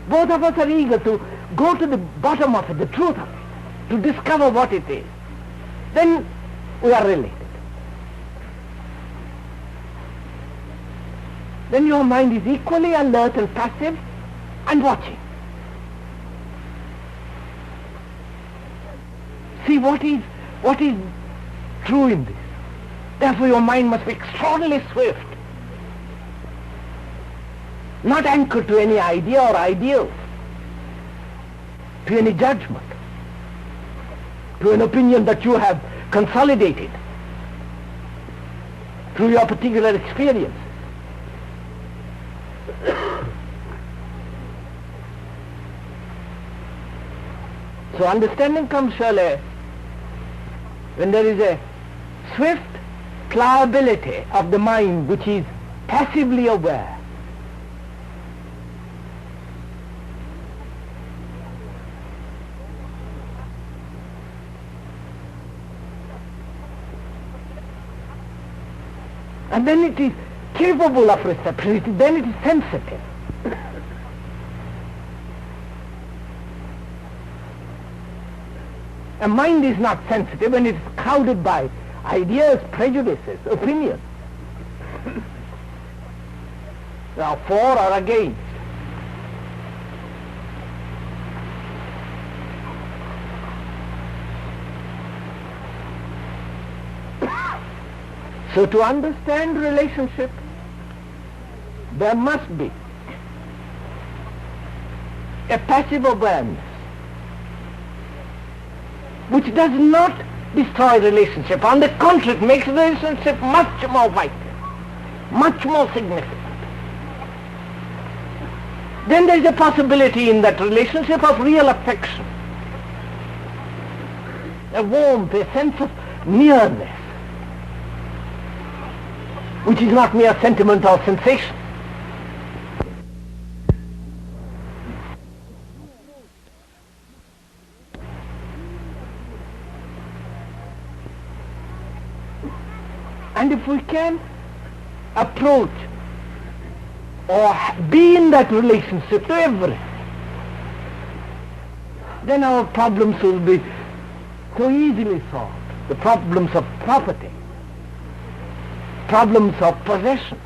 both of us are eager to go to the bottom of it, the truth of it, to discover what it is, then we are related. Then your mind is equally alert and passive and watching. See what is true in this. Therefore your mind must be extraordinarily swift, not anchored to any idea or ideal, to any judgment, to an opinion that you have consolidated through your particular experience. So understanding comes surely when there is a swift pliability of the mind which is passively aware. And then it is capable of reception, then it is sensitive. A mind is not sensitive when it is crowded by ideas, prejudices, opinions. Now, for or against. So to understand relationship, there must be a passive awareness which does not destroy relationship. On the contrary, it makes relationship much more vital, much more significant. Then there is a possibility in that relationship of real affection, a warmth, a sense of nearness, which is not mere sentiment or sensation. And if we can approach or be in that relationship to everything, then our problems will be so easily solved. The problems of property, problems of possession.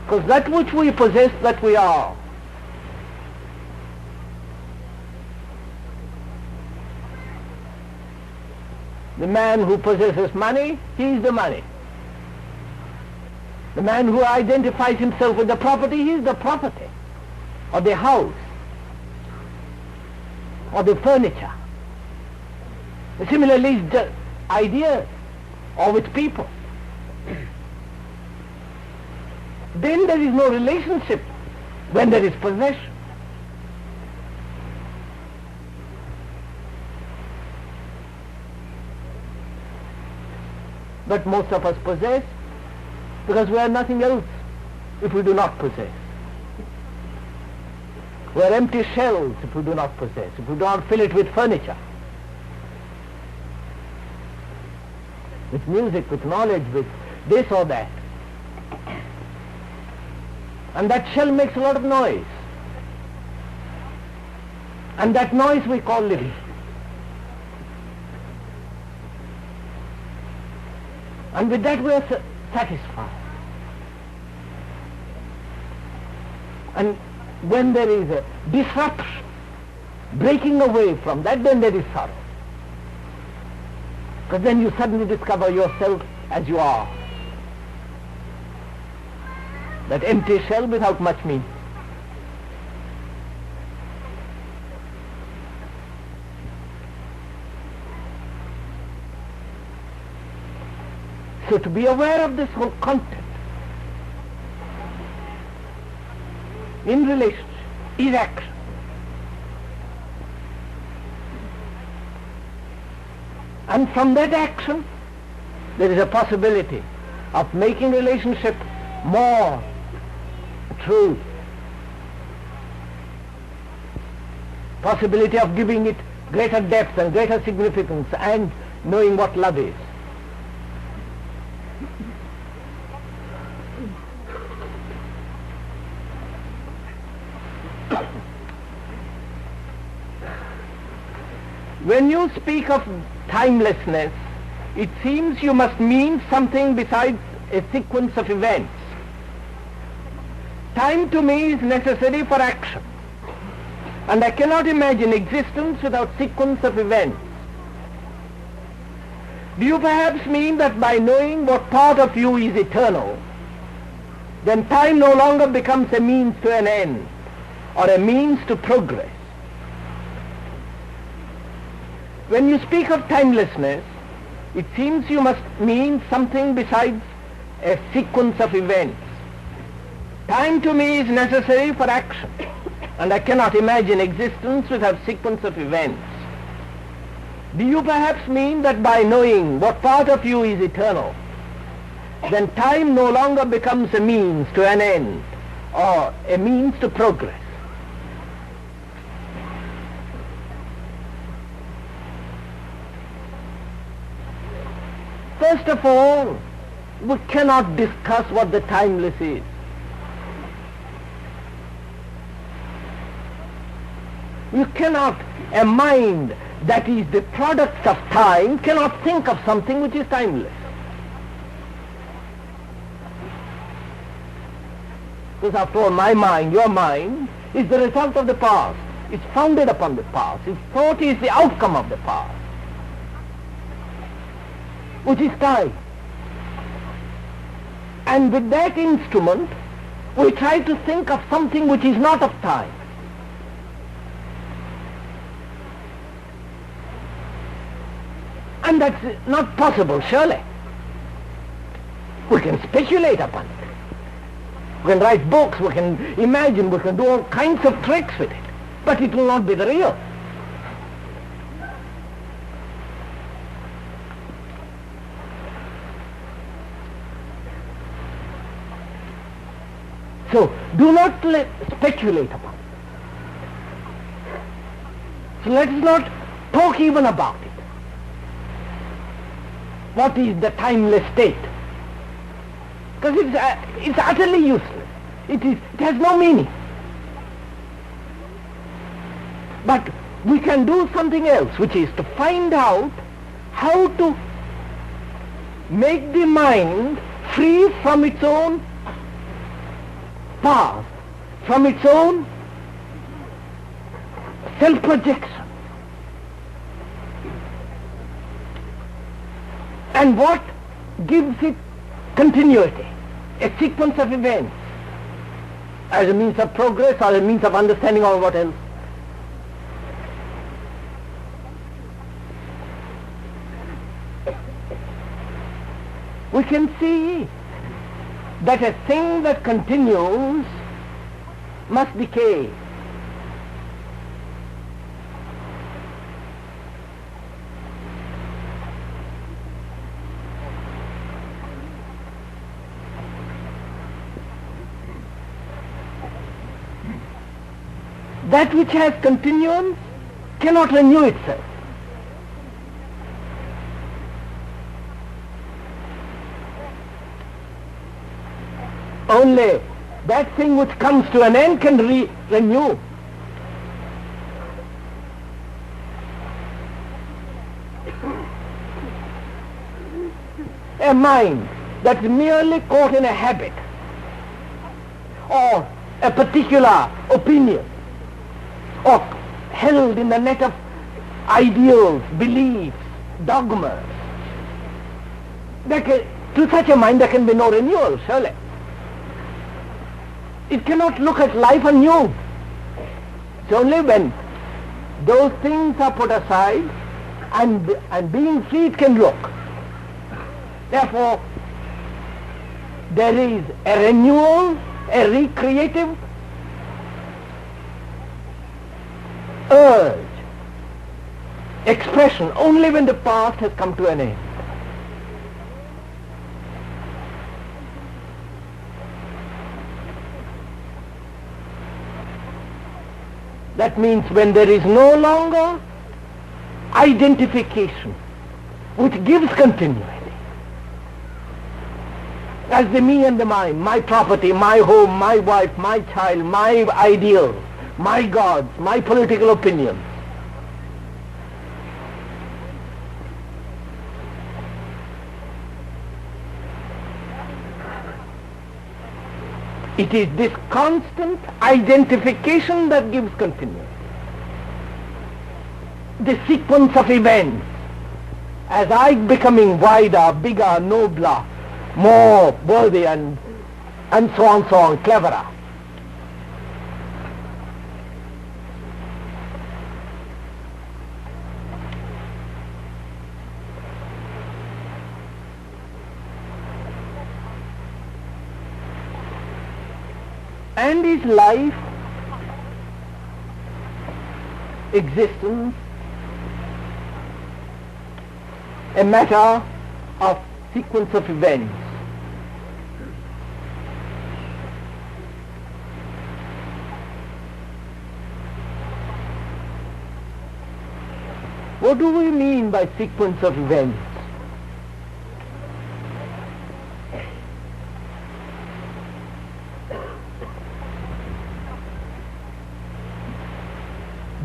Because that which we possess, that we are. The man who possesses money, he is the money. The man who identifies himself with the property, he is the property, or the house, or the furniture. Similarly, it's the ideas, or with people. Then there is no relationship when there is possession. But most of us possess because we are nothing else if we do not possess. We are empty shells if we do not possess, if we do not fill it with furniture, with music, with knowledge, with this or that. And that shell makes a lot of noise. And that noise we call living. And with that we are satisfied. And when there is a disruption, breaking away from that, then there is sorrow. Because then you suddenly discover yourself as you are. That empty shell without much meaning. So to be aware of this whole content in relationship is action. And from that action there is a possibility of making relationship more true. Possibility of giving it greater depth and greater significance and knowing what love is. When you speak of timelessness, it seems you must mean something besides a sequence of events. Time to me is necessary for action, and I cannot imagine existence without sequence of events. Do you perhaps mean that by knowing what part of you is eternal, then time no longer becomes a means to an end, or a means to progress? When you speak of timelessness, it seems you must mean something besides a sequence of events. Time to me is necessary for action, and I cannot imagine existence without sequence of events. Do you perhaps mean that by knowing what part of you is eternal, then time no longer becomes a means to an end, or a means to progress? First of all, we cannot discuss what the timeless is. You cannot, a mind that is the product of time cannot think of something which is timeless. Because after all, my mind, your mind, is the result of the past. It's founded upon the past. Its thought is the outcome of the past, which is time. And with that instrument, we try to think of something which is not of time. And that's not possible, surely. We can speculate upon it. We can write books, we can imagine, we can do all kinds of tricks with it. But it will not be the real. So, do not speculate upon it. So let us not talk even about it. What is the timeless state? Because it's utterly useless. It has no meaning. But we can do something else, which is to find out how to make the mind free from its own past, from its own self-projection. And what gives it continuity? A sequence of events, as a means of progress or a means of understanding or what else. We can see that a thing that continues must decay. That which has continuance cannot renew itself. Only that thing which comes to an end can renew. A mind that's merely caught in a habit or a particular opinion, or held in the net of ideals, beliefs, dogmas. To such a mind there can be no renewal, surely. It cannot look at life anew. It's only when those things are put aside and being free it can look. Therefore, there is a renewal, a recreative urge, expression only when the past has come to an end. That means when there is no longer identification which gives continuity. As the me and the mine, my property, my home, my wife, my child, my ideals, my gods, my political opinions. It is this constant identification that gives continuity. The sequence of events, as I becoming wider, bigger, nobler, more worthy and so on, cleverer. And is life, existence, a matter of sequence of events? What do we mean by sequence of events?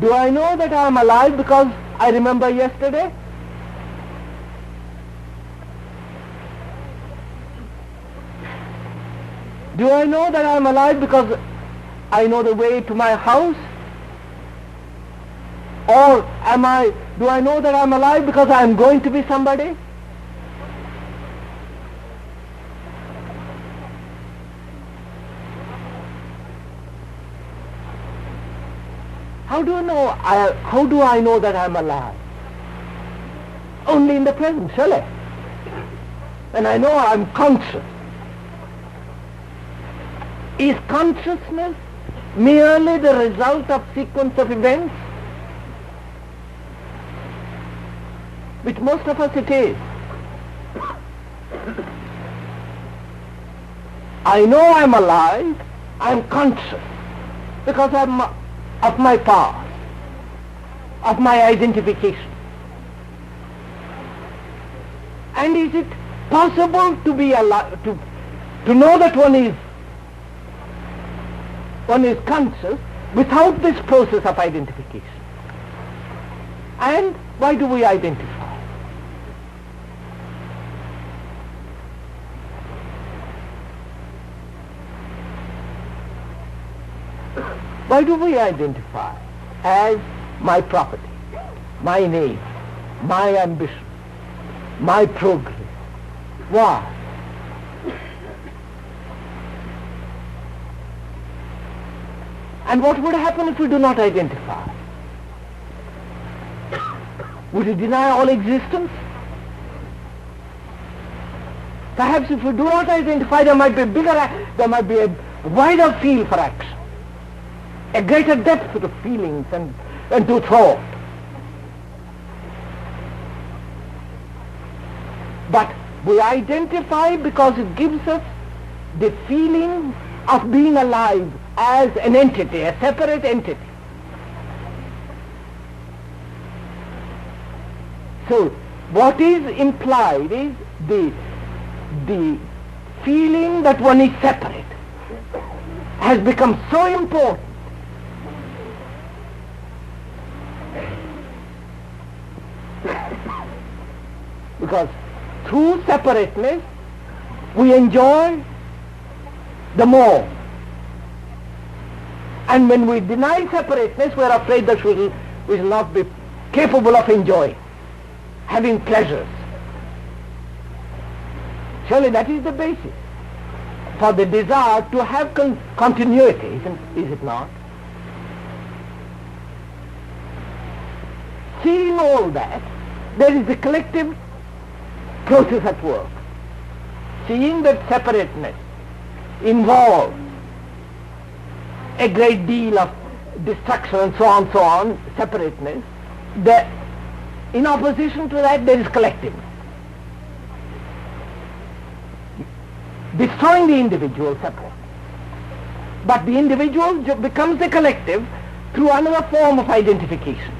Do I know that I am alive because I remember yesterday? Do I know that I am alive because I know the way to my house? Or do I know that I am alive because I am going to be somebody? How do I know that I am alive? Only in the present, surely. And I know I am conscious. Is consciousness merely the result of sequence of events? Which most of us it is. I know I am alive, I am conscious, because of my past, of my identification. And is it possible to be alive, to know that one is conscious without this process of identification? And why do we identify? Why do we identify as my property, my name, my ambition, my progress? Why? And what would happen if we do not identify? Would we deny all existence? Perhaps if we do not identify, there might be a wider field for action, a greater depth to feelings and to thought. But we identify because it gives us the feeling of being alive as an entity, a separate entity. So what is implied is the feeling that one is separate has become so important because through separateness we enjoy the more. And when we deny separateness, we are afraid that we will not be capable of enjoying, having pleasures. Surely that is the basis for the desire to have continuity, is it not? Seeing all that, there is a collective process at work. Seeing that separateness involves a great deal of destruction and so on, separateness, in opposition to that there is collectiveness. Destroying the individual separate. But the individual becomes the collective through another form of identification.